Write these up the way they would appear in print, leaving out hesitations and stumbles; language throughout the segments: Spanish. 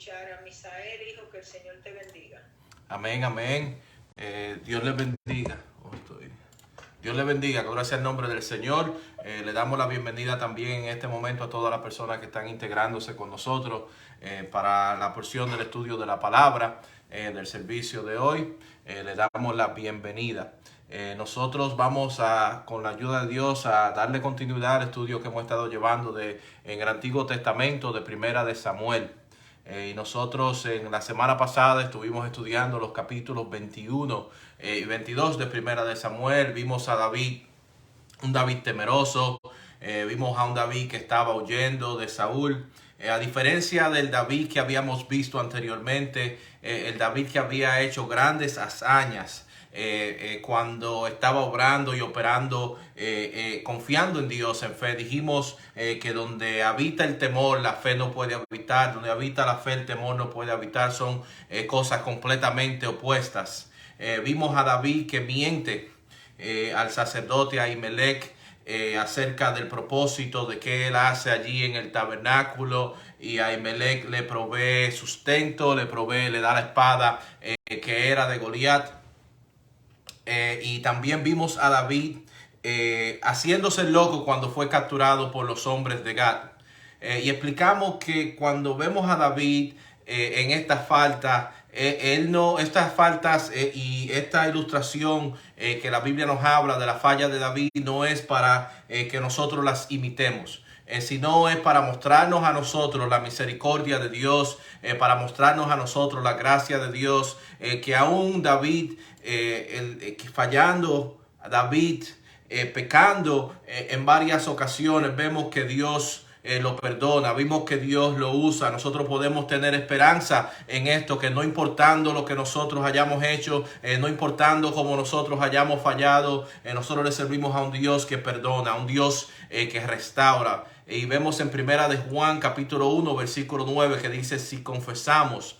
escuchar a Misael, hijo, que el Señor te bendiga. Amén, amén. Dios les bendiga. Dios les bendiga, gloria sea el nombre del Señor. Le damos la bienvenida también en este momento a todas las personas que están integrándose con nosotros para la porción del estudio de la palabra del servicio de hoy. Le damos la bienvenida. Nosotros vamos con la ayuda de Dios, a darle continuidad al estudio que hemos estado llevando en el Antiguo Testamento de Primera de Samuel. Y nosotros en la semana pasada estuvimos estudiando los capítulos 21 y 22 de Primera de Samuel. Vimos a David, un David temeroso. Vimos a un David que estaba huyendo de Saúl. A diferencia del David que habíamos visto anteriormente, el David que había hecho grandes hazañas cuando estaba obrando y operando, confiando en Dios en fe. Dijimos que donde habita el temor, la fe no puede habitar. Donde habita la fe, el temor no puede habitar. Son cosas completamente opuestas. Vimos a David que miente al sacerdote Ahimelech acerca del propósito de que él hace allí en el tabernáculo, y Ahimelech le provee sustento, le da la espada que era de Goliat. Y también vimos a David haciéndose loco cuando fue capturado por los hombres de Gad. Y explicamos que cuando vemos a David en estas faltas, estas faltas y esta ilustración que la Biblia nos habla de la falla de David no es para que nosotros las imitemos. Sino es para mostrarnos a nosotros la misericordia de Dios, para mostrarnos a nosotros la gracia de Dios, que aún David, fallando, David pecando en varias ocasiones, vemos que Dios lo perdona, vimos que Dios lo usa. Nosotros podemos tener esperanza en esto, que no importando lo que nosotros hayamos hecho, no importando cómo nosotros hayamos fallado, nosotros le servimos a un Dios que perdona, a un Dios que restaura. Y vemos en Primera de Juan capítulo 1 versículo 9 que dice: si confesamos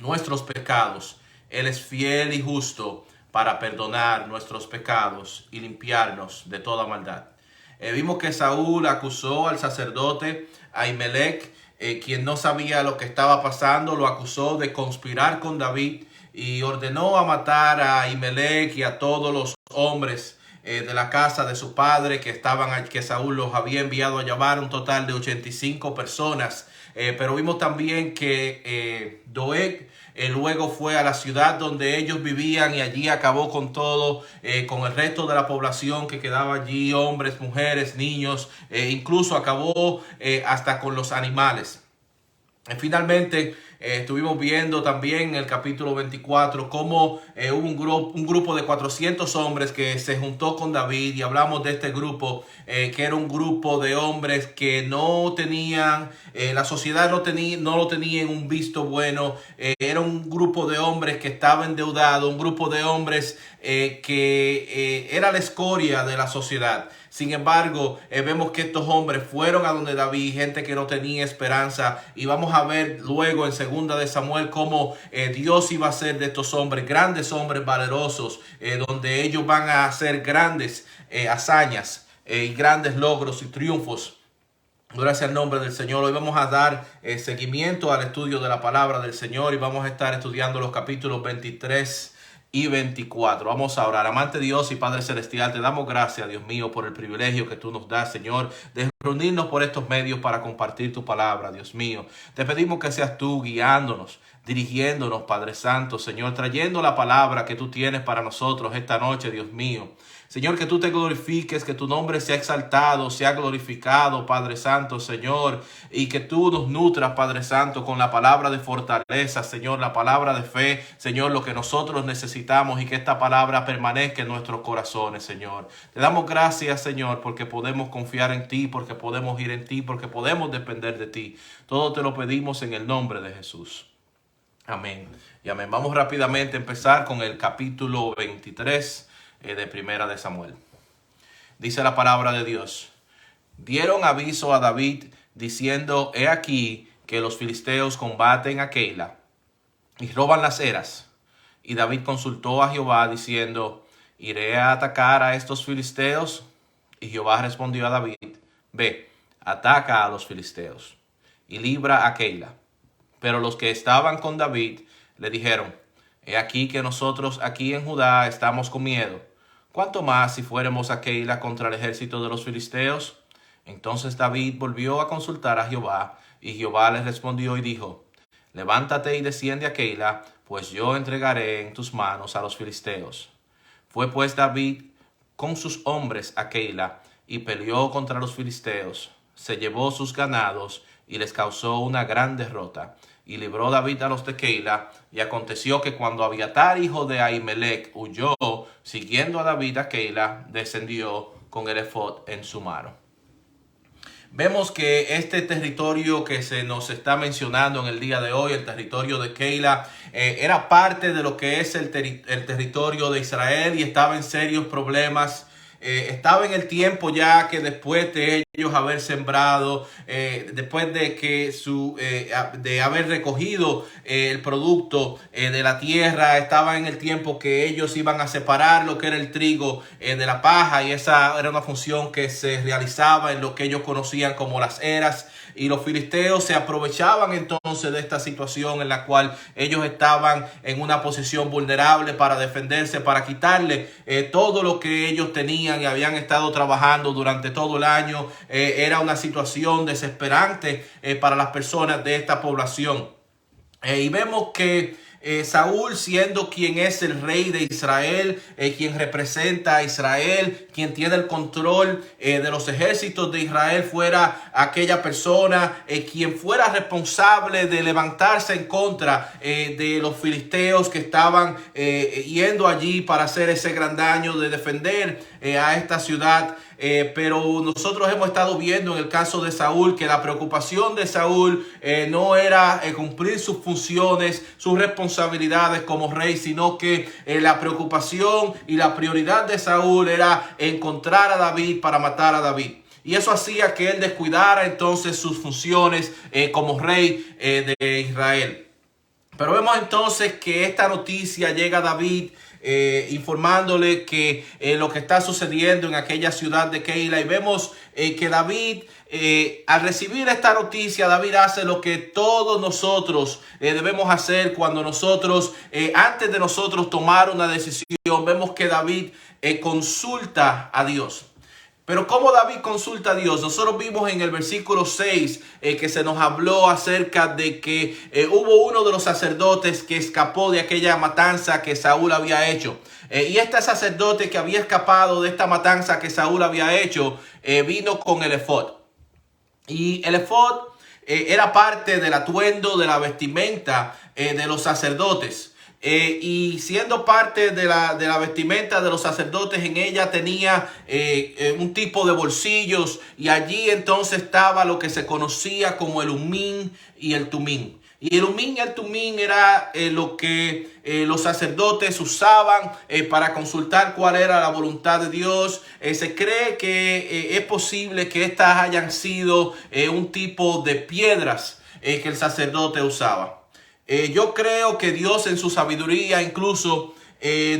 nuestros pecados, Él es fiel y justo para perdonar nuestros pecados y limpiarnos de toda maldad. Vimos que Saúl acusó al sacerdote Ahimelech, quien no sabía lo que estaba pasando, lo acusó de conspirar con David y ordenó a matar a Ahimelech y a todos los hombres de la casa de su padre que Saúl los había enviado a llamar, un total de 85 personas. Pero vimos también que Doeg luego fue a la ciudad donde ellos vivían y allí acabó con todo, con el resto de la población que quedaba allí, hombres, mujeres, niños, incluso acabó hasta con los animales. Finalmente estuvimos viendo también en el capítulo 24 cómo hubo un grupo de 400 hombres que se juntó con David, y hablamos de este grupo que era un grupo de hombres que no tenían, la sociedad no lo tenía en un visto bueno. Era un grupo de hombres que estaba endeudado, un grupo de hombres que era la escoria de la sociedad. Sin embargo, vemos que estos hombres fueron a donde David, gente que no tenía esperanza, y vamos a ver luego en Segunda de Samuel cómo Dios iba a hacer de estos hombres grandes hombres valerosos, donde ellos van a hacer grandes hazañas y grandes logros y triunfos. Gracias al nombre del Señor. Hoy vamos a dar seguimiento al estudio de la palabra del Señor y vamos a estar estudiando los capítulos 23 y 24. Vamos a orar. Amante Dios y Padre Celestial, te damos gracias, Dios mío, por el privilegio que tú nos das, Señor, de reunirnos por estos medios para compartir tu palabra, Dios mío. Te pedimos que seas tú guiándonos, dirigiéndonos, Padre Santo, Señor, trayendo la palabra que tú tienes para nosotros esta noche, Dios mío. Señor, que tú te glorifiques, que tu nombre sea exaltado, sea glorificado, Padre Santo, Señor, y que tú nos nutras, Padre Santo, con la palabra de fortaleza, Señor, la palabra de fe, Señor, lo que nosotros necesitamos, y que esta palabra permanezca en nuestros corazones, Señor. Te damos gracias, Señor, porque podemos confiar en ti, porque podemos ir en ti, porque podemos depender de ti. Todo te lo pedimos en el nombre de Jesús. Amén y amén. Vamos rápidamente a empezar con el capítulo 23 de Primera de Samuel. Dice la palabra de Dios: dieron aviso a David diciendo: he aquí que los filisteos combaten a Keila y roban las eras. Y David consultó a Jehová diciendo: ¿iré a atacar a estos filisteos? Y Jehová respondió a David: ve, ataca a los filisteos y libra a Keila. Pero los que estaban con David le dijeron: he aquí que nosotros aquí en Judá estamos con miedo. ¿Cuánto más si fuéramos a Keila contra el ejército de los filisteos? Entonces David volvió a consultar a Jehová, y Jehová le respondió y dijo: levántate y desciende a Keila, pues yo entregaré en tus manos a los filisteos. Fue pues David con sus hombres a Keila, y peleó contra los filisteos. Se llevó sus ganados, y les causó una gran derrota. Y libró David a los de Keila. Y aconteció que cuando Abiatar, hijo de Ahimelech, huyó, siguiendo a David a Keila, descendió con el efod en su mano. Vemos que este territorio que se nos está mencionando en el día de hoy, el territorio de Keila, era parte de lo que es el territorio de Israel y estaba en serios problemas. Estaba en el tiempo ya que después de ellos haber sembrado, después de que de haber recogido el producto de la tierra, estaba en el tiempo que ellos iban a separar lo que era el trigo de la paja, y esa era una función que se realizaba en lo que ellos conocían como las eras. Y los filisteos se aprovechaban entonces de esta situación en la cual ellos estaban en una posición vulnerable para defenderse, para quitarle todo lo que ellos tenían y habían estado trabajando durante todo el año. Era una situación desesperante para las personas de esta población. Y vemos que Saúl, siendo quien es el rey de Israel, quien representa a Israel, quien tiene el control de los ejércitos de Israel, fuera aquella persona quien fuera responsable de levantarse en contra de los filisteos que estaban yendo allí para hacer ese gran daño, de defender a esta ciudad. Pero nosotros hemos estado viendo en el caso de Saúl que la preocupación de Saúl no era cumplir sus funciones, sus responsabilidades como rey, sino que la preocupación y la prioridad de Saúl era encontrar a David para matar a David. Y eso hacía que él descuidara entonces sus funciones como rey de Israel. Pero vemos entonces que esta noticia llega a David informándole que lo que está sucediendo en aquella ciudad de Keila. Y vemos que David, al recibir esta noticia, David hace lo que todos nosotros debemos hacer cuando nosotros, antes de nosotros tomar una decisión. Vemos que David consulta a Dios. Pero ¿cómo David consulta a Dios? Nosotros vimos en el versículo 6 que se nos habló acerca de que hubo uno de los sacerdotes que escapó de aquella matanza que Saúl había hecho. Y este sacerdote que había escapado de esta matanza que Saúl había hecho, vino con el efod. Y el efod era parte del atuendo, de la vestimenta de los sacerdotes. Y siendo parte de la vestimenta de los sacerdotes, en ella tenía un tipo de bolsillos, y allí entonces estaba lo que se conocía como el umín y el tumín. Y el umín y el tumín era lo que los sacerdotes usaban para consultar cuál era la voluntad de Dios. Se cree que es posible que estas hayan sido un tipo de piedras que el sacerdote usaba. Yo creo que Dios en su sabiduría incluso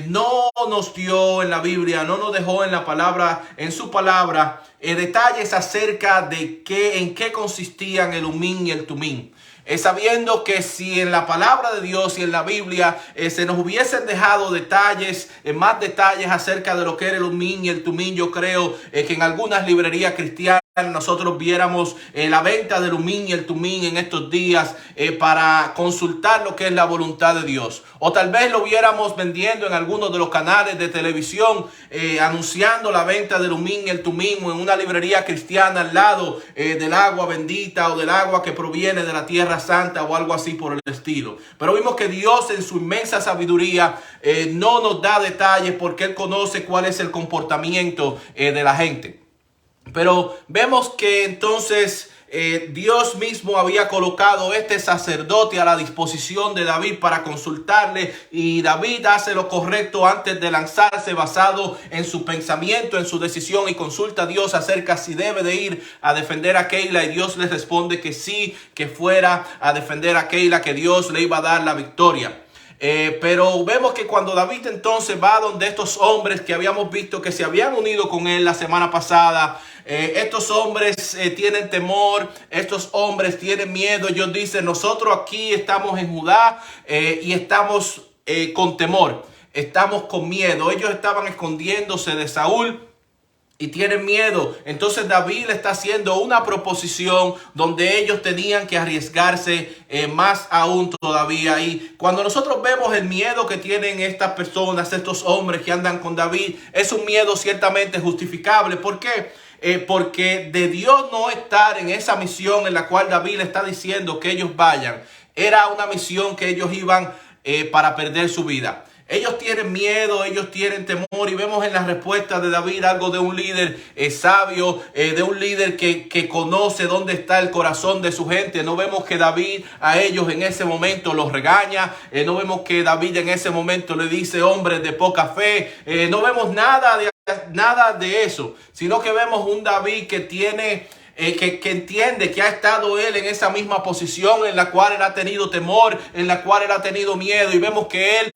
no nos dio en la Biblia, no nos dejó en la palabra, en su palabra, detalles acerca de en qué consistían el umín y el tumín. Sabiendo que si en la palabra de Dios y en la Biblia se nos hubiesen dejado detalles, más detalles acerca de lo que era el umín y el tumín, yo creo que en algunas librerías cristianas nosotros viéramos la venta del umín y el tumín en estos días para consultar lo que es la voluntad de Dios. O tal vez lo viéramos vendiendo en algunos de los canales de televisión, anunciando la venta del umín y el tumín, o en una librería cristiana al lado del agua bendita o del agua que proviene de la tierra santa o algo así por el estilo. Pero vimos que Dios en su inmensa sabiduría no nos da detalles, porque Él conoce cuál es el comportamiento de la gente. Pero vemos que entonces Dios mismo había colocado este sacerdote a la disposición de David para consultarle, y David hace lo correcto antes de lanzarse, basado en su pensamiento, en su decisión, y consulta a Dios acerca si debe de ir a defender a Keila, y Dios le responde que sí, que fuera a defender a Keila, que Dios le iba a dar la victoria. Pero vemos que cuando David entonces va donde estos hombres que habíamos visto que se habían unido con él la semana pasada, estos hombres tienen temor, estos hombres tienen miedo. Ellos dicen: nosotros aquí estamos en Judá y estamos con temor, estamos con miedo. Ellos estaban escondiéndose de Saúl y tienen miedo. Entonces David le está haciendo una proposición donde ellos tenían que arriesgarse más aún todavía. Y cuando nosotros vemos el miedo que tienen estas personas, estos hombres que andan con David, es un miedo ciertamente justificable. ¿Por qué? Porque de Dios no estar en esa misión en la cual David le está diciendo que ellos vayan, era una misión que ellos iban para perder su vida. Ellos tienen miedo, ellos tienen temor, y vemos en la respuesta de David algo de un líder sabio, de un líder que conoce dónde está el corazón de su gente. No vemos que David a ellos en ese momento los regaña, no vemos que David en ese momento le dice hombres de poca fe, no vemos nada de eso, sino que vemos un David que tiene... que entiende que ha estado él en esa misma posición en la cual él ha tenido temor, en la cual él ha tenido miedo, y vemos que él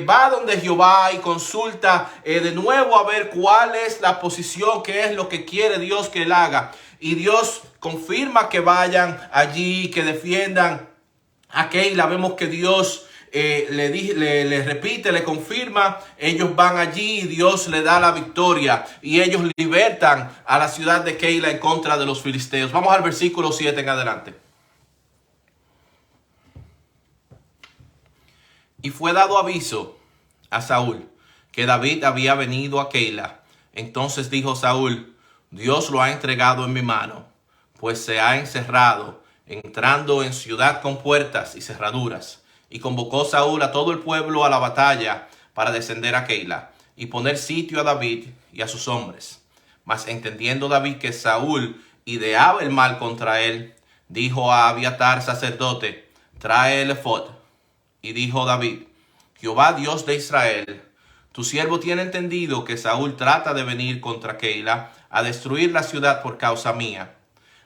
va donde Jehová y consulta de nuevo a ver cuál es la posición, qué es lo que quiere Dios que él haga, y Dios confirma que vayan allí, que defiendan a Keila. Vemos que Dios le repite, le confirma, ellos van allí y Dios le da la victoria y ellos libertan a la ciudad de Keila en contra de los filisteos. Vamos al versículo 7 en adelante. Y fue dado aviso a Saúl que David había venido a Keila. Entonces dijo Saúl: Dios lo ha entregado en mi mano, pues se ha encerrado, entrando en ciudad con puertas y cerraduras. Y convocó Saúl a todo el pueblo a la batalla para descender a Keila y poner sitio a David y a sus hombres. Mas entendiendo David que Saúl ideaba el mal contra él, dijo a Abiatar sacerdote: trae el ephod. Y dijo David: Jehová Dios de Israel, tu siervo tiene entendido que Saúl trata de venir contra Keila a destruir la ciudad por causa mía.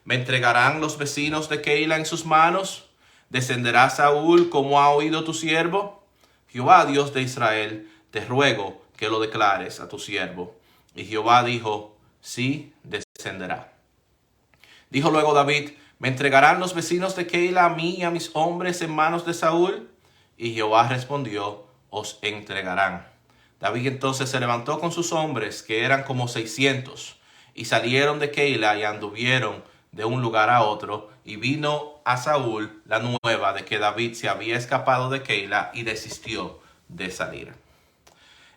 ¿Me entregarán los vecinos de Keila en sus manos? ¿Descenderá Saúl como ha oído tu siervo? Jehová Dios de Israel, te ruego que lo declares a tu siervo. Y Jehová dijo: sí, descenderá. Dijo luego David: ¿me entregarán los vecinos de Keila a mí y a mis hombres en manos de Saúl? Y Jehová respondió: os entregarán. David entonces se levantó con sus hombres, que eran como 600, y salieron de Keila y anduvieron de un lugar a otro, y vino a Saúl la nueva de que David se había escapado de Keila y desistió de salir.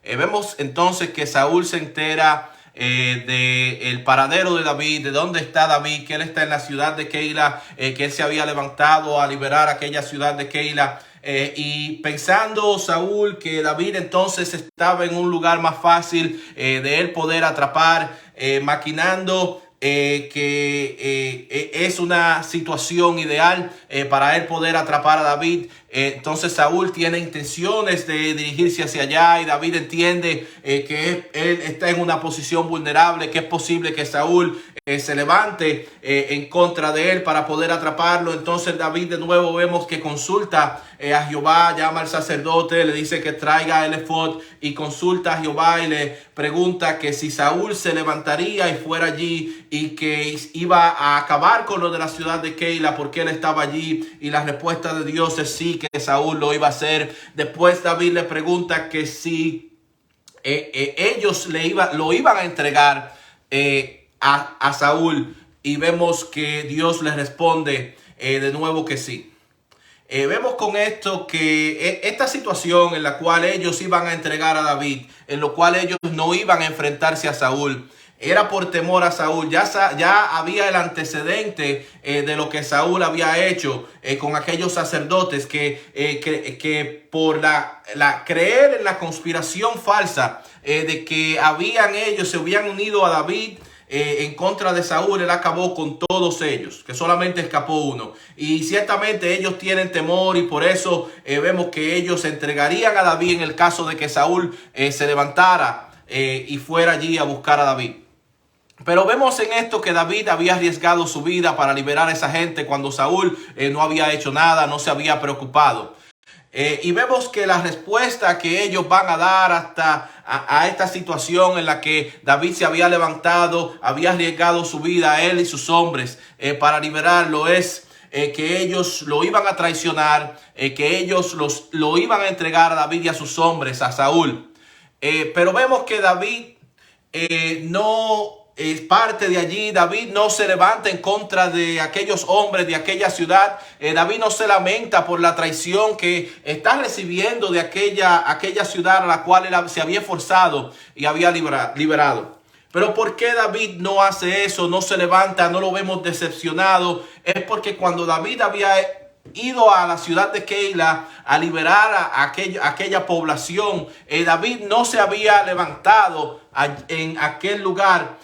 Vemos entonces que Saúl se entera del paradero de David, de dónde está David, que él está en la ciudad de Keila, que él se había levantado a liberar aquella ciudad de Keila. Y pensando Saúl que David entonces estaba en un lugar más fácil de él poder atrapar, maquinando que es una situación ideal para él poder atrapar a David. Entonces Saúl tiene intenciones de dirigirse hacia allá, y David entiende que él está en una posición vulnerable, que es posible que Saúl se levante en contra de él para poder atraparlo. Entonces David de nuevo vemos que consulta a Jehová, llama al sacerdote, le dice que traiga el ephod, y consulta a Jehová y le pregunta que si Saúl se levantaría y fuera allí y que iba a acabar con lo de la ciudad de Keila porque él estaba allí, y la respuesta de Dios es sí, que Saúl lo iba a hacer. Después David le pregunta que si ellos lo iban a entregar a Saúl, y vemos que Dios le responde de nuevo que sí. Vemos con esto que esta situación en la cual ellos iban a entregar a David, en lo cual ellos no iban a enfrentarse a Saúl, era por temor a Saúl. Ya había el antecedente de lo que Saúl había hecho con aquellos sacerdotes que por creer en la conspiración falsa de que ellos se habían unido a David en contra de Saúl, él acabó con todos ellos, que solamente escapó uno. Y ciertamente ellos tienen temor, y por eso vemos que ellos entregarían a David en el caso de que Saúl se levantara y fuera allí a buscar a David. Pero vemos en esto que David había arriesgado su vida para liberar a esa gente cuando Saúl no había hecho nada, no se había preocupado. Y vemos que la respuesta que ellos van a dar a esta situación en la que David se había levantado, había arriesgado su vida a él y sus hombres para liberarlo, es que ellos lo iban a traicionar, que ellos lo iban a entregar a David y a sus hombres, a Saúl. Pero vemos que David no parte de allí. David no se levanta en contra de aquellos hombres, de aquella ciudad. David no se lamenta por la traición que está recibiendo de aquella ciudad a la cual él se había esforzado y había liberado. Pero ¿por qué David no hace eso? No se levanta, no lo vemos decepcionado. Es porque cuando David había ido a la ciudad de Keila a liberar a aquella población, David no se había levantado en aquel lugar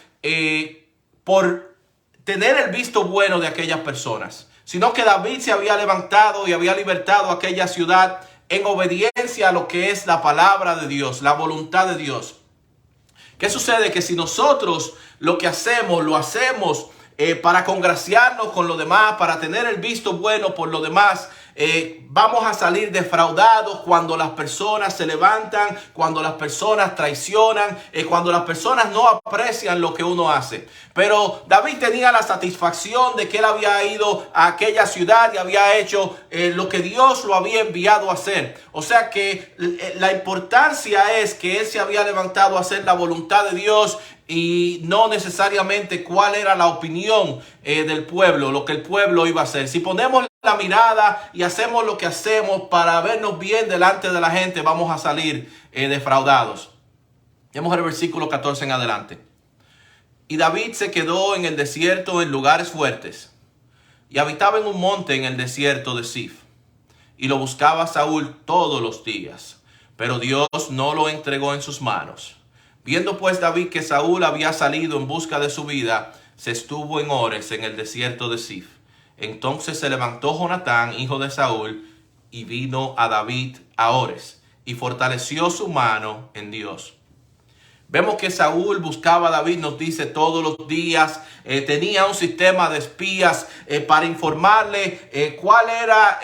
por tener el visto bueno de aquellas personas, sino que David se había levantado y había libertado aquella ciudad en obediencia a lo que es la palabra de Dios, la voluntad de Dios. ¿Qué sucede? Que si nosotros lo que hacemos, lo hacemos para congraciarnos con los demás, para tener el visto bueno por los demás, vamos a salir defraudados cuando las personas se levantan, cuando las personas traicionan, cuando las personas no aprecian lo que uno hace. Pero David tenía la satisfacción de que él había ido a aquella ciudad y había hecho lo que Dios lo había enviado a hacer. O sea que la importancia es que él se había levantado a hacer la voluntad de Dios y no necesariamente cuál era la opinión del pueblo, lo que el pueblo iba a hacer. Si ponemos la mirada y hacemos lo que hacemos para vernos bien delante de la gente, vamos a salir defraudados. Vemos el versículo 14 en adelante. Y David se quedó en el desierto en lugares fuertes y habitaba en un monte en el desierto de Sif. Y lo buscaba Saúl todos los días, pero Dios no lo entregó en sus manos. Viendo pues David que Saúl había salido en busca de su vida, se estuvo en Ores en el desierto de Sif. Entonces se levantó Jonatán, hijo de Saúl, y vino a David a Ores, y fortaleció su mano en Dios. Vemos que Saúl buscaba a David, nos dice, todos los días. Tenía un sistema de espías para informarle cuál era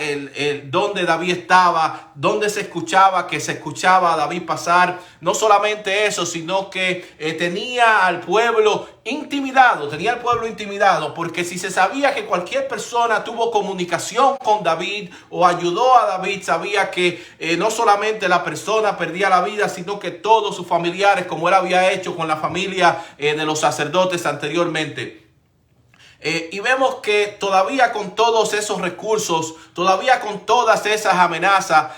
dónde David estaba, dónde se escuchaba a David pasar. No solamente eso, sino que tenía al pueblo intimidado, porque si se sabía que cualquier persona tuvo comunicación con David o ayudó a David, sabía que no solamente la persona perdía la vida, sino que todos sus familiares, como él había hecho con la familia de los sacerdotes anteriormente. Y vemos que todavía con todos esos recursos, todavía con todas esas amenazas,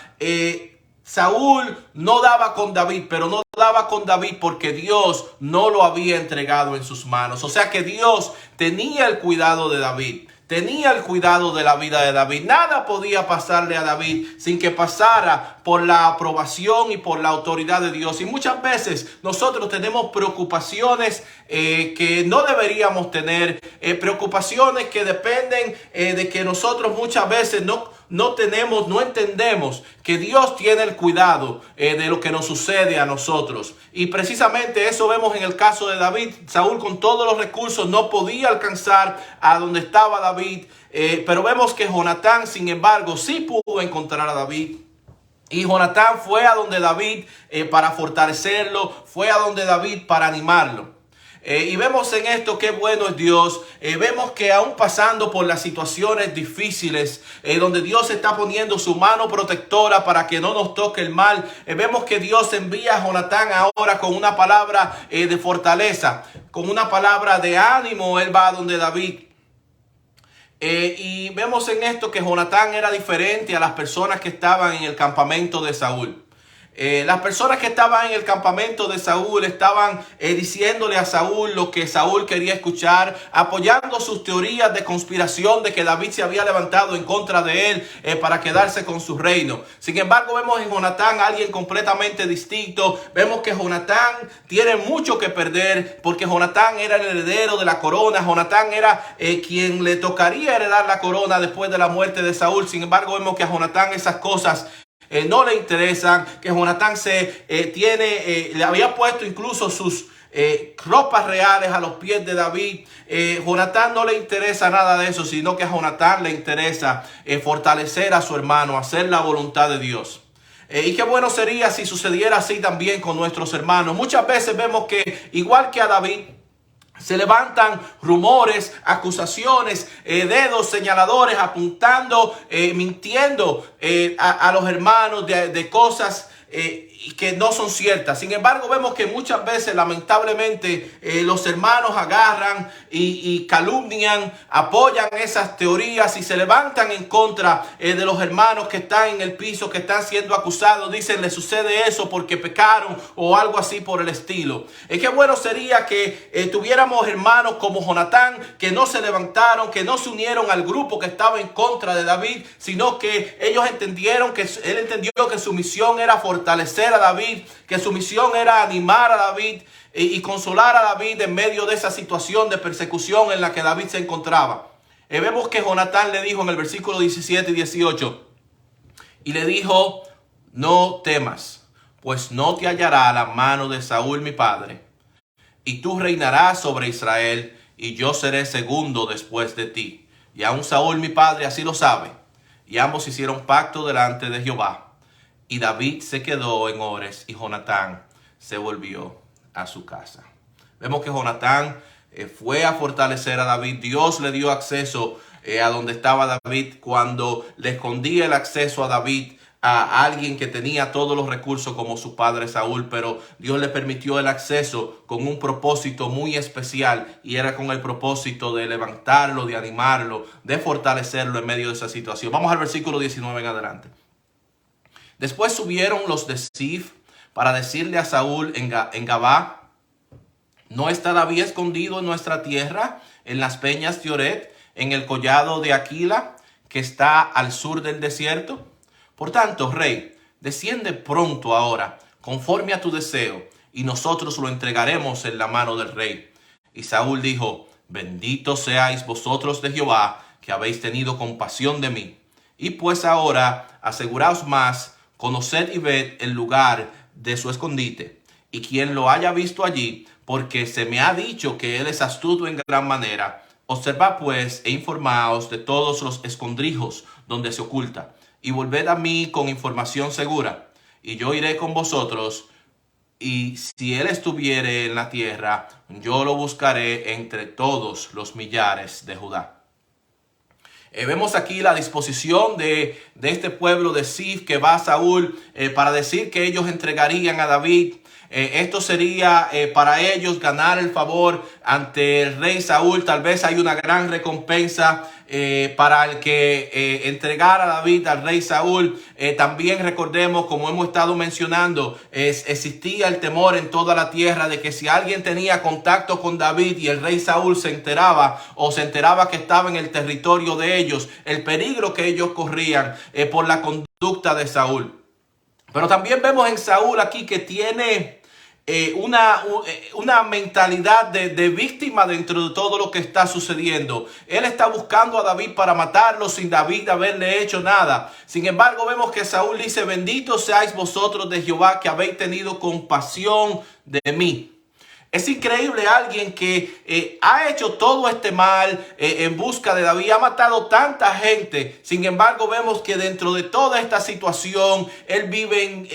Saúl no daba con David, pero no daba con David porque Dios no lo había entregado en sus manos. O sea que Dios tenía el cuidado de David, tenía el cuidado de la vida de David. Nada podía pasarle a David sin que pasara por la aprobación y por la autoridad de Dios. Y muchas veces nosotros tenemos preocupaciones que no deberíamos tener, preocupaciones que dependen de que nosotros muchas veces no entendemos que Dios tiene el cuidado de lo que nos sucede a nosotros. Y precisamente eso vemos en el caso de David. Saúl, con todos los recursos, no podía alcanzar a donde estaba David. Pero vemos que Jonatán, sin embargo, sí pudo encontrar a David. Y Jonatán fue a donde David para fortalecerlo, fue a donde David para animarlo. Y vemos en esto qué bueno es Dios. Vemos que aún pasando por las situaciones difíciles, donde Dios está poniendo su mano protectora para que no nos toque el mal, vemos que Dios envía a Jonatán ahora con una palabra de fortaleza, con una palabra de ánimo. Él va a donde David. Y vemos en esto que Jonatán era diferente a las personas que estaban en el campamento de Saúl. Las personas que estaban en el campamento de Saúl estaban diciéndole a Saúl lo que Saúl quería escuchar, apoyando sus teorías de conspiración de que David se había levantado en contra de él para quedarse con su reino. Sin embargo, vemos en Jonatán a alguien completamente distinto. Vemos que Jonatán tiene mucho que perder porque Jonatán era el heredero de la corona. Jonatán era quien le tocaría heredar la corona después de la muerte de Saúl. Sin embargo, vemos que a Jonatán esas cosas no le interesan, que Jonatán le había puesto incluso sus ropas reales a los pies de David. Jonatán no le interesa nada de eso, sino que a Jonatán le interesa fortalecer a su hermano, hacer la voluntad de Dios. Y qué bueno sería si sucediera así también con nuestros hermanos. Muchas veces vemos que, igual que a David, se levantan rumores, acusaciones, dedos señaladores, apuntando, mintiendo a los hermanos de cosas que no son ciertas. Sin embargo, vemos que muchas veces, lamentablemente, los hermanos agarran y calumnian, apoyan esas teorías y se levantan en contra de los hermanos que están en el piso, que están siendo acusados. Dicen, le sucede eso porque pecaron o algo así por el estilo. Qué bueno sería que tuviéramos hermanos como Jonatán, que no se levantaron, que no se unieron al grupo que estaba en contra de David, sino que ellos entendieron que él entendió que su misión era fortalecer a David, que su misión era animar a David y consolar a David en medio de esa situación de persecución en la que David se encontraba. Vemos que Jonatán le dijo en el versículo 17 y 18, y le dijo, no temas, pues no te hallará la mano de Saúl mi padre, y tú reinarás sobre Israel, y yo seré segundo después de ti. Y aún Saúl mi padre así lo sabe. Y ambos hicieron pacto delante de Jehová. Y David se quedó en Ores y Jonatán se volvió a su casa. Vemos que Jonatán fue a fortalecer a David. Dios le dio acceso a donde estaba David cuando le escondía el acceso a David a alguien que tenía todos los recursos como su padre Saúl, pero Dios le permitió el acceso con un propósito muy especial, y era con el propósito de levantarlo, de animarlo, de fortalecerlo en medio de esa situación. Vamos al versículo 19 en adelante. Después subieron los de Sif para decirle a Saúl en Gabá, ¿no está David escondido en nuestra tierra, en las peñas de Oret, en el collado de Aquila, que está al sur del desierto? Por tanto, rey, desciende pronto ahora, conforme a tu deseo, y nosotros lo entregaremos en la mano del rey. Y Saúl dijo, bendito seáis vosotros de Jehová, que habéis tenido compasión de mí. Y pues ahora aseguraos más, conoced y ved el lugar de su escondite, y quien lo haya visto allí, porque se me ha dicho que él es astuto en gran manera. Observad pues e informaos de todos los escondrijos donde se oculta, y volved a mí con información segura, y yo iré con vosotros, y si él estuviere en la tierra, yo lo buscaré entre todos los millares de Judá. Vemos aquí la disposición de este pueblo de Sif que va a Saúl para decir que ellos entregarían a David. Esto sería para ellos ganar el favor ante el rey Saúl. Tal vez hay una gran recompensa para el que entregara a David al rey Saúl. También recordemos, como hemos estado mencionando, existía el temor en toda la tierra de que si alguien tenía contacto con David y el rey Saúl se enteraba que estaba en el territorio de ellos, el peligro que ellos corrían por la conducta de Saúl. Pero también vemos en Saúl aquí que tiene una mentalidad de víctima dentro de todo lo que está sucediendo. Él está buscando a David para matarlo sin David haberle hecho nada. Sin embargo, vemos que Saúl dice, bendito seáis vosotros de Jehová, que habéis tenido compasión de mí. Es increíble, alguien que ha hecho todo este mal en busca de David, ha matado tanta gente. Sin embargo, vemos que dentro de toda esta situación, él vive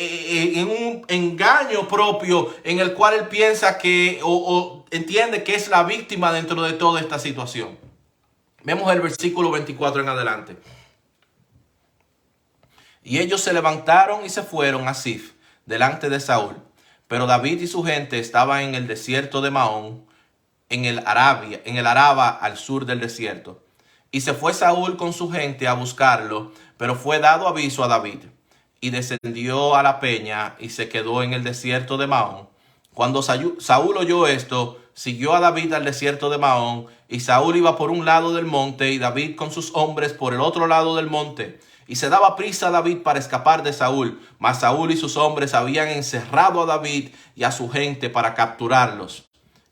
en un engaño propio en el cual él piensa que o entiende que es la víctima dentro de toda esta situación. Vemos el versículo 24 en adelante. Y ellos se levantaron y se fueron a Sif delante de Saúl. Pero David y su gente estaban en el desierto de Maón, en el Araba al sur del desierto. Y se fue Saúl con su gente a buscarlo, pero fue dado aviso a David. Y descendió a la peña y se quedó en el desierto de Maón. Cuando Saúl oyó esto, siguió a David al desierto de Maón. Y Saúl iba por un lado del monte y David con sus hombres por el otro lado del monte. Y se daba prisa a David para escapar de Saúl, mas Saúl y sus hombres habían encerrado a David y a su gente para capturarlos.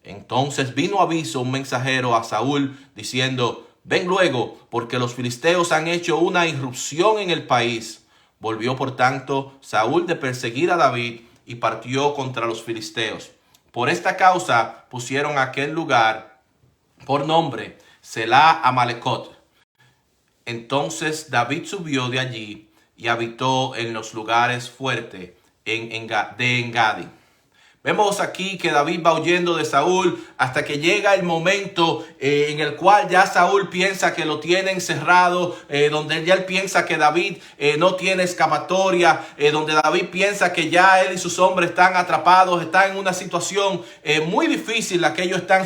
Entonces vino aviso un mensajero a Saúl diciendo, ven luego, porque los filisteos han hecho una irrupción en el país. Volvió por tanto Saúl de perseguir a David y partió contra los filisteos. Por esta causa pusieron aquel lugar por nombre Selah Amalecot. Entonces David subió de allí y habitó en los lugares fuertes de Engadi. Vemos aquí que David va huyendo de Saúl hasta que llega el momento en el cual ya Saúl piensa que lo tiene encerrado, donde ya él piensa que David no tiene escapatoria, donde David piensa que ya él y sus hombres están atrapados, están en una situación muy difícil la que ellos están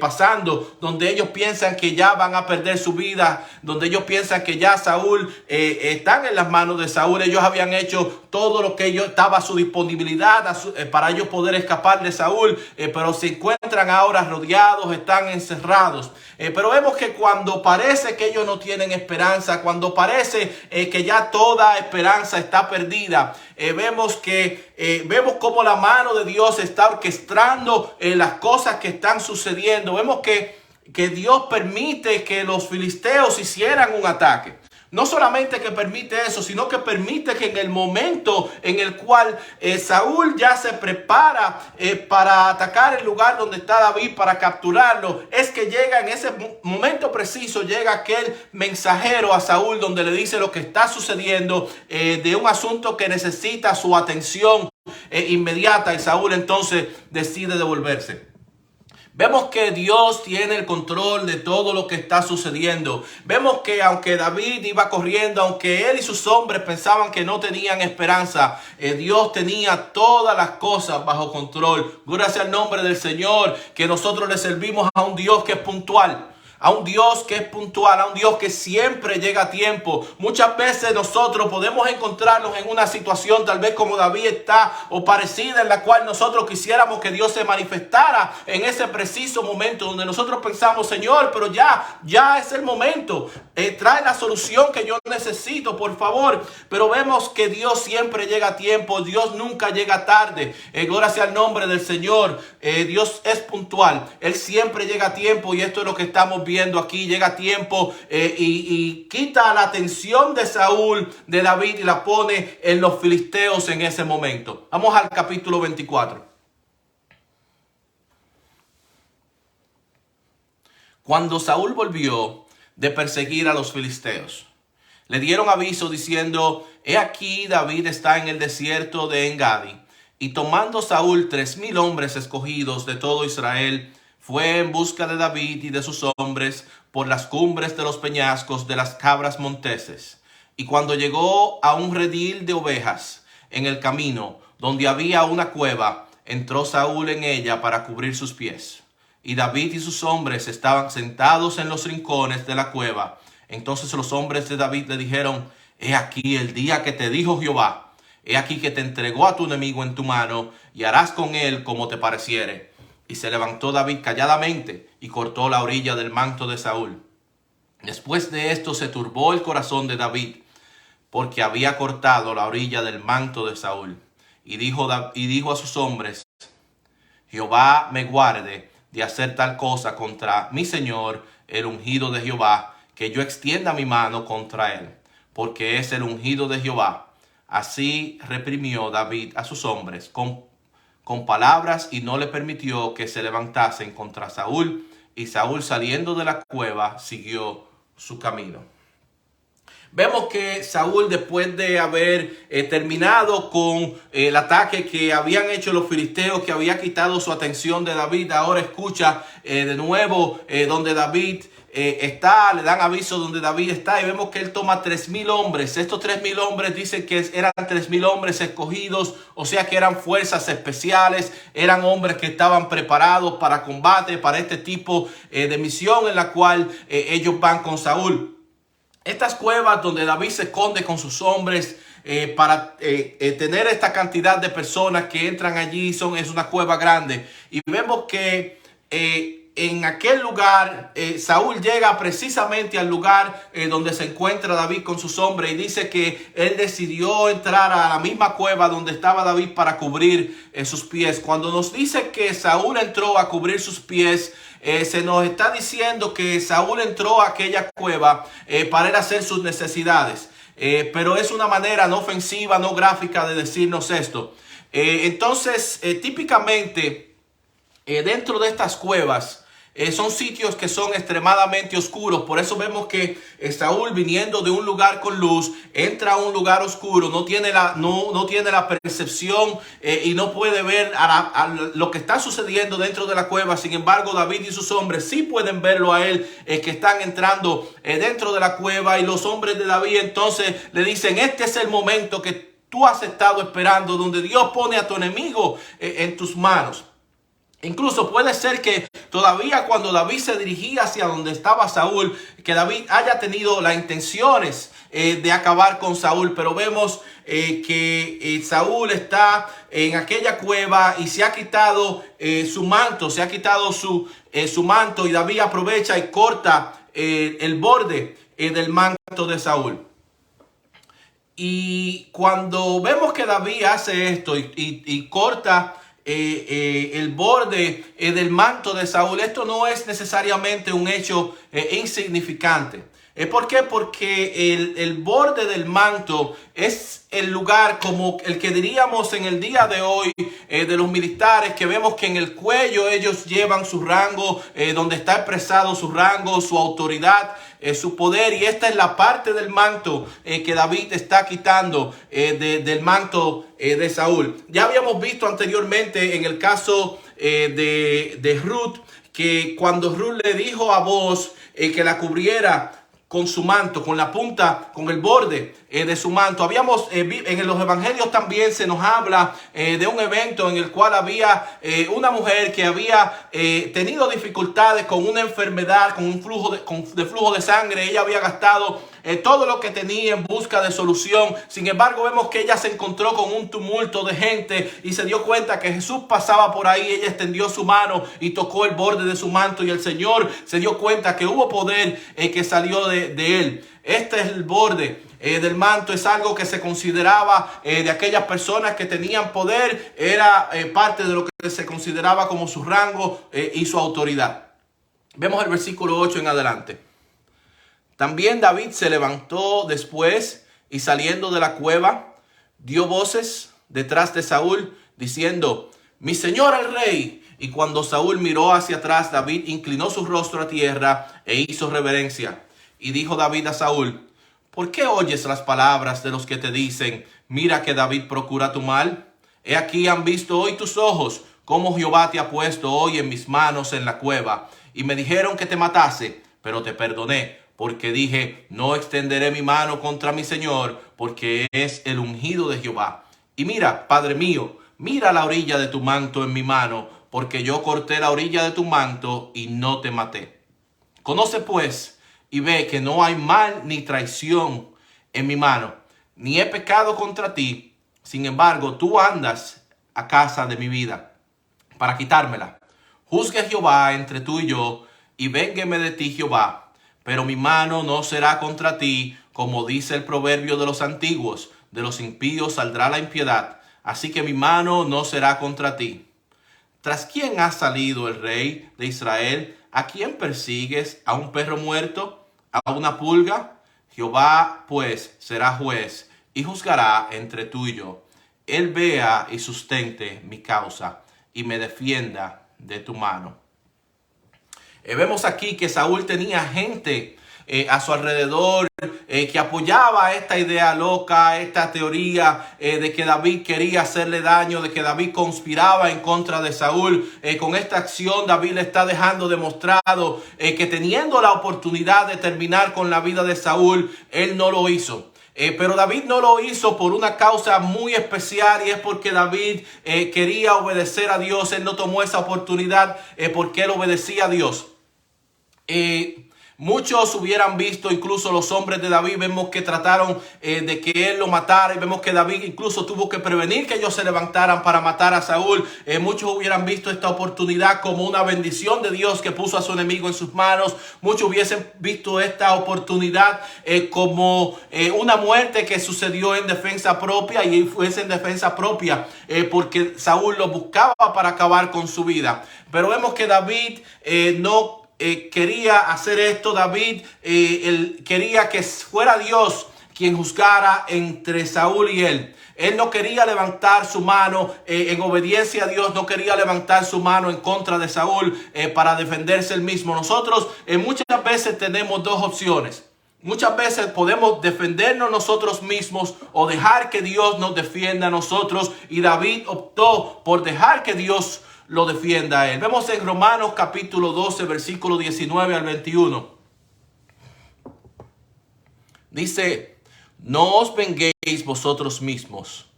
pasando, donde ellos piensan que ya van a perder su vida, donde ellos piensan que ya Saúl están en las manos de Saúl. Ellos habían hecho todo lo que ellos estaba a su disponibilidad para ellos poder escapar de Saúl, pero se encuentran ahora rodeados, están encerrados. Pero vemos que cuando parece que ellos no tienen esperanza, cuando parece que ya toda esperanza está perdida, vemos cómo la mano de Dios está orquestando las cosas que están sucediendo. Vemos que Dios permite que los filisteos hicieran un ataque. No solamente que permite eso, sino que permite que en el momento en el cual Saúl ya se prepara para atacar el lugar donde está David, para capturarlo, es que llega en ese momento preciso, llega aquel mensajero a Saúl donde le dice lo que está sucediendo, de un asunto que necesita su atención inmediata, y Saúl entonces decide devolverse. Vemos que Dios tiene el control de todo lo que está sucediendo. Vemos que aunque David iba corriendo, aunque él y sus hombres pensaban que no tenían esperanza, Dios tenía todas las cosas bajo control. Gloria sea el nombre del Señor, que nosotros le servimos a un Dios que es puntual. A un Dios que es puntual, a un Dios que siempre llega a tiempo. Muchas veces nosotros podemos encontrarnos en una situación tal vez como David está, o parecida, en la cual nosotros quisiéramos que Dios se manifestara en ese preciso momento donde nosotros pensamos: Señor, pero ya es el momento, trae la solución que yo necesito, por favor. Pero vemos que Dios siempre llega a tiempo, Dios nunca llega tarde. Gloria sea el nombre del Señor. Dios es puntual, Él siempre llega a tiempo, y esto es lo que estamos viendo aquí. Llega a tiempo y quita la atención de Saúl, de David, y la pone en los filisteos en ese momento. Vamos al capítulo 24. Cuando Saúl volvió de perseguir a los filisteos, le dieron aviso diciendo: he aquí David está en el desierto de Engadi. Y tomando Saúl 3,000 hombres escogidos de todo Israel, fue en busca de David y de sus hombres por las cumbres de los peñascos de las cabras monteses. Y cuando llegó a un redil de ovejas en el camino, donde había una cueva, entró Saúl en ella para cubrir sus pies. Y David y sus hombres estaban sentados en los rincones de la cueva. Entonces los hombres de David le dijeron: he aquí el día que te dijo Jehová, he aquí que te entregó a tu enemigo en tu mano, y harás con él como te pareciere. Y se levantó David calladamente y cortó la orilla del manto de Saúl. Después de esto se turbó el corazón de David, porque había cortado la orilla del manto de Saúl. Y dijo a sus hombres: Jehová me guarde de hacer tal cosa contra mi señor, el ungido de Jehová, que yo extienda mi mano contra él, porque es el ungido de Jehová. Así reprimió David a sus hombres con palabras, y no le permitió que se levantasen contra Saúl. Y Saúl, saliendo de la cueva, siguió su camino. Vemos que Saúl, después de haber terminado con el ataque que habían hecho los filisteos, que había quitado su atención de David, ahora escucha de nuevo donde David está, le dan aviso donde David está, y vemos que él toma 3,000 hombres. Estos 3,000 hombres dicen que eran 3,000 hombres escogidos, o sea que eran fuerzas especiales, eran hombres que estaban preparados para combate, para este tipo de misión en la cual ellos van con Saúl. Estas cuevas donde David se esconde con sus hombres para tener esta cantidad de personas que entran allí, es una cueva grande. Y vemos que en aquel lugar Saúl llega precisamente al lugar donde se encuentra David con sus hombres, y dice que él decidió entrar a la misma cueva donde estaba David para cubrir sus pies. Cuando nos dice que Saúl entró a cubrir sus pies, se nos está diciendo que Saúl entró a aquella cueva para ir a hacer sus necesidades, pero es una manera no ofensiva, no gráfica de decirnos esto. Entonces típicamente dentro de estas cuevas son sitios que son extremadamente oscuros. Por eso vemos que Saúl, viniendo de un lugar con luz, entra a un lugar oscuro, no tiene la percepción y no puede ver lo que está sucediendo dentro de la cueva. Sin embargo, David y sus hombres sí pueden verlo a él, que están entrando dentro de la cueva, y los hombres de David entonces le dicen: este es el momento que tú has estado esperando, donde Dios pone a tu enemigo en tus manos. Incluso puede ser que todavía cuando David se dirigía hacia donde estaba Saúl, que David haya tenido las intenciones de acabar con Saúl, pero vemos que Saúl está en aquella cueva y se ha quitado su manto, su manto, y David aprovecha y corta el borde del manto de Saúl. Y cuando vemos que David hace esto y corta el borde del manto de Saúl, esto no es necesariamente un hecho insignificante. ¿Por qué? Porque el borde del manto es el lugar, como el que diríamos en el día de hoy de los militares, que vemos que en el cuello ellos llevan su rango, donde está expresado su rango, su autoridad, su poder. Y esta es la parte del manto que David está quitando del manto de Saúl. Ya habíamos visto anteriormente en el caso de Ruth, que cuando Ruth le dijo a Booz que la cubriera con su manto, con la punta, con el borde de su manto. Habíamos en los evangelios también se nos habla de un evento en el cual había una mujer que había tenido dificultades con una enfermedad, con un flujo de sangre. Ella había gastado todo lo que tenía en busca de solución. Sin embargo, vemos que ella se encontró con un tumulto de gente y se dio cuenta que Jesús pasaba por ahí. Ella extendió su mano y tocó el borde de su manto, y el Señor se dio cuenta que hubo poder que salió de él. Este es el borde del manto. Es algo que se consideraba de aquellas personas que tenían poder. Era parte de lo que se consideraba como su rango y su autoridad. Vemos el versículo 8 en adelante. También David se levantó después y, saliendo de la cueva, dio voces detrás de Saúl, diciendo: mi señor el rey. Y cuando Saúl miró hacia atrás, David inclinó su rostro a tierra e hizo reverencia. Y dijo David a Saúl: ¿por qué oyes las palabras de los que te dicen: mira que David procura tu mal? He aquí, han visto hoy tus ojos cómo Jehová te ha puesto hoy en mis manos en la cueva. Y me dijeron que te matase, pero te perdoné, porque dije: no extenderé mi mano contra mi señor, porque es el ungido de Jehová. Y mira, Padre mío, mira la orilla de tu manto en mi mano, porque yo corté la orilla de tu manto y no te maté. Conoce pues y ve que no hay mal ni traición en mi mano, ni he pecado contra ti. Sin embargo, tú andas a casa de mi vida para quitármela. Juzgue Jehová entre tú y yo, y véngueme de ti Jehová. Pero mi mano no será contra ti, como dice el proverbio de los antiguos: de los impíos saldrá la impiedad. Así que mi mano no será contra ti. ¿Tras quién ha salido el rey de Israel? ¿A quién persigues? ¿A un perro muerto? ¿A una pulga? Jehová pues será juez y juzgará entre tú y yo. Él vea y sustente mi causa y me defienda de tu mano. Vemos aquí que Saúl tenía gente a su alrededor que apoyaba esta idea loca, esta teoría de que David quería hacerle daño, de que David conspiraba en contra de Saúl. Con esta acción David le está dejando demostrado que teniendo la oportunidad de terminar con la vida de Saúl, él no lo hizo. Pero David no lo hizo por una causa muy especial, y es porque David quería obedecer a Dios. Él no tomó esa oportunidad porque él obedecía a Dios. Muchos hubieran visto, incluso los hombres de David, vemos que trataron de que él lo matara, y vemos que David incluso tuvo que prevenir que ellos se levantaran para matar a Saúl. Muchos hubieran visto esta oportunidad como una bendición de Dios que puso a su enemigo en sus manos. Muchos hubiesen visto esta oportunidad como una muerte que sucedió en defensa propia, y fuese en defensa propia porque Saúl lo buscaba para acabar con su vida. Pero vemos que David quería hacer esto. David él quería que fuera Dios quien juzgara entre Saúl y él. Él no quería levantar su mano en obediencia a Dios, no quería levantar su mano en contra de Saúl para defenderse él mismo. Nosotros muchas veces tenemos dos opciones. Muchas veces podemos defendernos nosotros mismos o dejar que Dios nos defienda a nosotros. Y David optó por dejar que Dios lo defienda a él. Vemos en Romanos capítulo 12, versículo 19 al 21. Dice: no os venguéis vosotros mismos,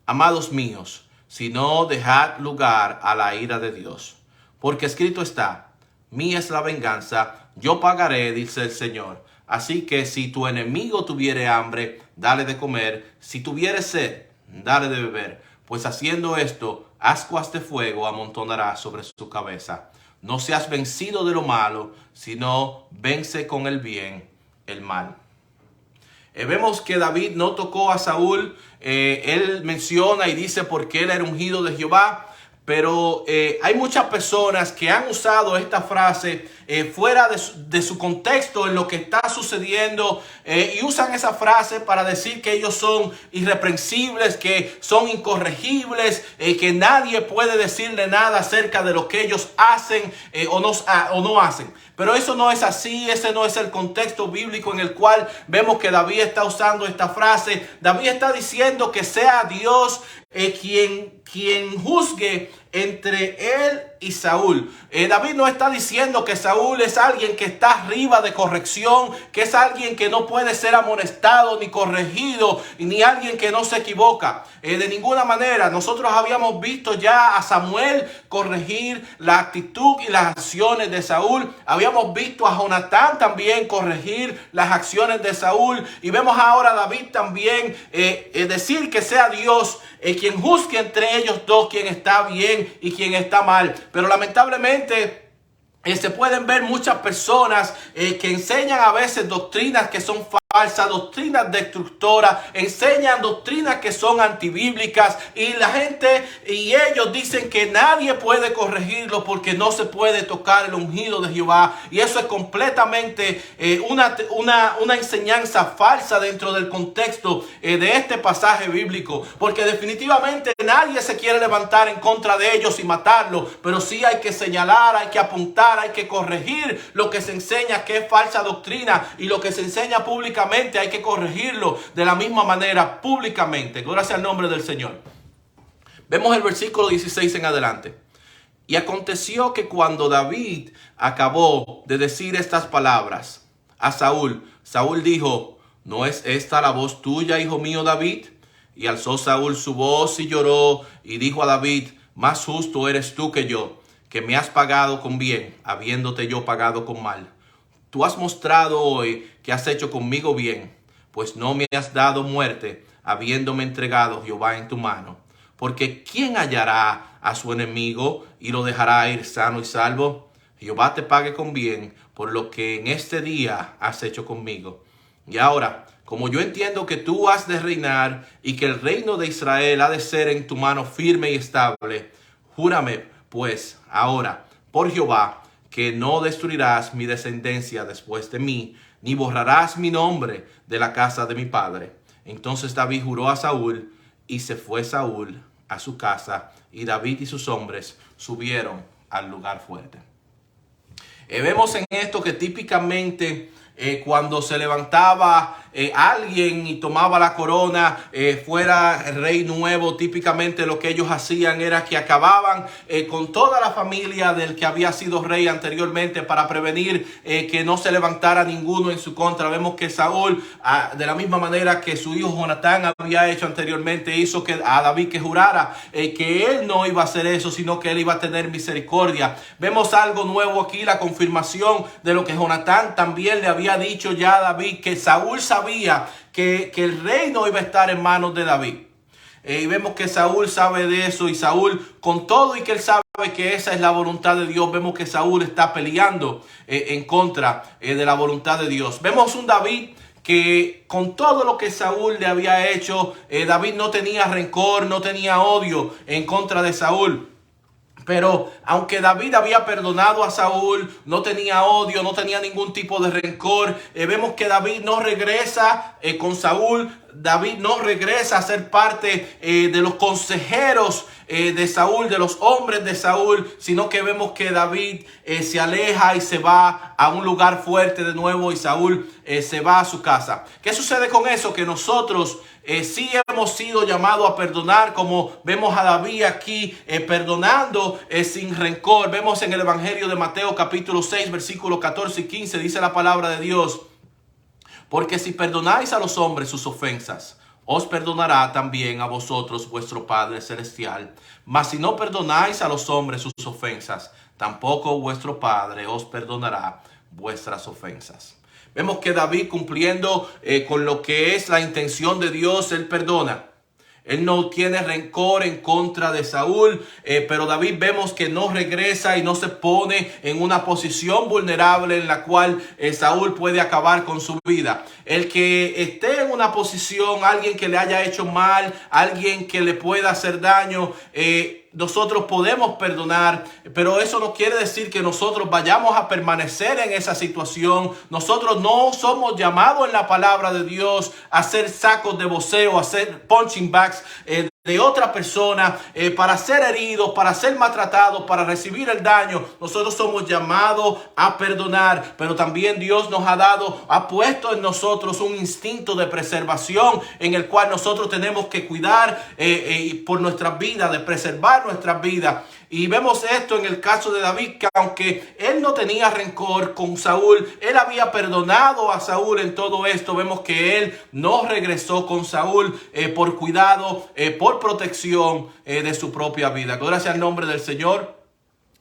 amados míos, sino dejad lugar a la ira de Dios. Porque escrito está: mía es la venganza, yo pagaré, dice el Señor. Así que si tu enemigo tuviere hambre, dale de comer; si tuviere sed, dale de beber. Pues haciendo esto, ascuas de fuego amontonará sobre su cabeza. No seas vencido de lo malo, sino vence con el bien el mal. Vemos que David no tocó a Saúl. Él menciona y dice porque él era ungido de Jehová. Pero hay muchas personas que han usado esta frase fuera de su contexto en lo que está sucediendo, y usan esa frase para decir que ellos son irreprensibles, que son incorregibles, que nadie puede decirle nada acerca de lo que ellos hacen o no hacen. Pero eso no es así. Ese no es el contexto bíblico en el cual vemos que David está usando esta frase. David está diciendo que sea Dios quien juzgue entre él y Saúl. David no está diciendo que Saúl es alguien que está arriba de corrección, que es alguien que no puede ser amonestado ni corregido, ni alguien que no se equivoca. De ninguna manera. Nosotros habíamos visto ya a Samuel corregir la actitud y las acciones de Saúl. Habíamos visto a Jonatán también corregir las acciones de Saúl. Y vemos ahora a David también decir que sea Dios quien juzgue entre ellos dos quién está bien y quién está mal. Pero lamentablemente se pueden ver muchas personas que enseñan a veces doctrinas que son falsas, doctrinas destructoras, enseñan doctrinas que son antibíblicas, y la gente y ellos dicen que nadie puede corregirlo porque no se puede tocar el ungido de Jehová. Y eso es completamente una enseñanza falsa dentro del contexto de este pasaje bíblico, porque definitivamente nadie se quiere levantar en contra de ellos y matarlo, pero sí hay que señalar, hay que apuntar, hay que corregir lo que se enseña que es falsa doctrina, y lo que se enseña públicamente hay que corregirlo de la misma manera públicamente. Gloria sea al nombre del Señor. Vemos el versículo 16 en adelante. Y aconteció que cuando David acabó de decir estas palabras a Saúl, Saúl dijo: ¿no es esta la voz tuya, hijo mío David? Y alzó Saúl su voz y lloró y dijo a David: más justo eres tú que yo, que me has pagado con bien, habiéndote yo pagado con mal. Tú has mostrado hoy que has hecho conmigo bien, pues no me has dado muerte, habiéndome entregado Jehová en tu mano. Porque ¿quién hallará a su enemigo y lo dejará ir sano y salvo? Jehová te pague con bien por lo que en este día has hecho conmigo. Y ahora, como yo entiendo que tú has de reinar y que el reino de Israel ha de ser en tu mano firme y estable, júrame pues ahora por Jehová que no destruirás mi descendencia después de mí, ni borrarás mi nombre de la casa de mi padre. Entonces David juró a Saúl, y se fue Saúl a su casa, y David y sus hombres subieron al lugar fuerte. Vemos en esto que típicamente cuando se levantaba alguien y tomaba la corona, fuera el rey nuevo, típicamente lo que ellos hacían era que acababan con toda la familia del que había sido rey anteriormente para prevenir que no se levantara ninguno en su contra. Vemos que Saúl, de la misma manera que su hijo Jonatán había hecho anteriormente, hizo a David que jurara que él no iba a hacer eso, sino que él iba a tener misericordia. Vemos algo nuevo aquí, la confirmación de lo que Jonatán también le había dicho ya a David, que Saúl sabía que el reino iba a estar en manos de David. Y vemos que Saúl sabe de eso, y Saúl, con todo y que él sabe que esa es la voluntad de Dios, vemos que Saúl está peleando en contra de la voluntad de Dios. Vemos un David que con todo lo que Saúl le había hecho, David no tenía rencor, no tenía odio en contra de Saúl. Pero aunque David había perdonado a Saúl, no tenía odio, no tenía ningún tipo de rencor, vemos que David no regresa con Saúl. David no regresa a ser parte de los consejeros de Saúl, de los hombres de Saúl, sino que vemos que David se aleja y se va a un lugar fuerte de nuevo, y Saúl se va a su casa. ¿Qué sucede con eso? Que nosotros sí hemos sido llamados a perdonar, como vemos a David aquí perdonando sin rencor. Vemos en el Evangelio de Mateo capítulo 6 versículos 14 y 15, dice la palabra de Dios: porque si perdonáis a los hombres sus ofensas, os perdonará también a vosotros vuestro Padre Celestial. Mas si no perdonáis a los hombres sus ofensas, tampoco vuestro Padre os perdonará vuestras ofensas. Vemos que David, cumpliendo con lo que es la intención de Dios, él perdona. Él no tiene rencor en contra de Saúl, pero David vemos que no regresa y no se pone en una posición vulnerable en la cual Saúl puede acabar con su vida. El que esté en una posición, alguien que le haya hecho mal, alguien que le pueda hacer daño, nosotros podemos perdonar, pero eso no quiere decir que nosotros vayamos a permanecer en esa situación. Nosotros no somos llamados en la palabra de Dios a hacer sacos de boxeo, a hacer punching bags de otra persona, para ser heridos, para ser maltratados, para recibir el daño. Nosotros somos llamados a perdonar, pero también Dios nos ha puesto en nosotros un instinto de preservación en el cual nosotros tenemos que cuidar por nuestras vidas, de preservar nuestras vidas. Y vemos esto en el caso de David, que aunque él no tenía rencor con Saúl, él había perdonado a Saúl en todo esto. Vemos que él no regresó con Saúl por cuidado, por protección de su propia vida. Gloria sea el nombre del Señor.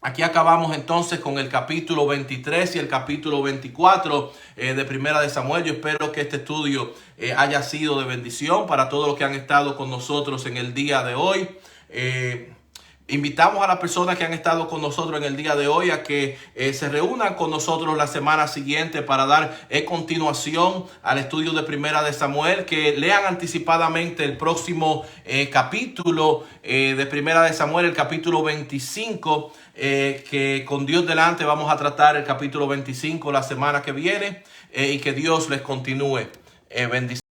Aquí acabamos entonces con el capítulo 23 y el capítulo 24 de Primera de Samuel. Yo espero que este estudio haya sido de bendición para todos los que han estado con nosotros en el día de hoy. Invitamos a las personas que han estado con nosotros en el día de hoy a que se reúnan con nosotros la semana siguiente para dar continuación al estudio de Primera de Samuel, que lean anticipadamente el próximo capítulo de Primera de Samuel, el capítulo 25, que con Dios delante vamos a tratar el capítulo 25 la semana que viene, y que Dios les continúe bendiciendo.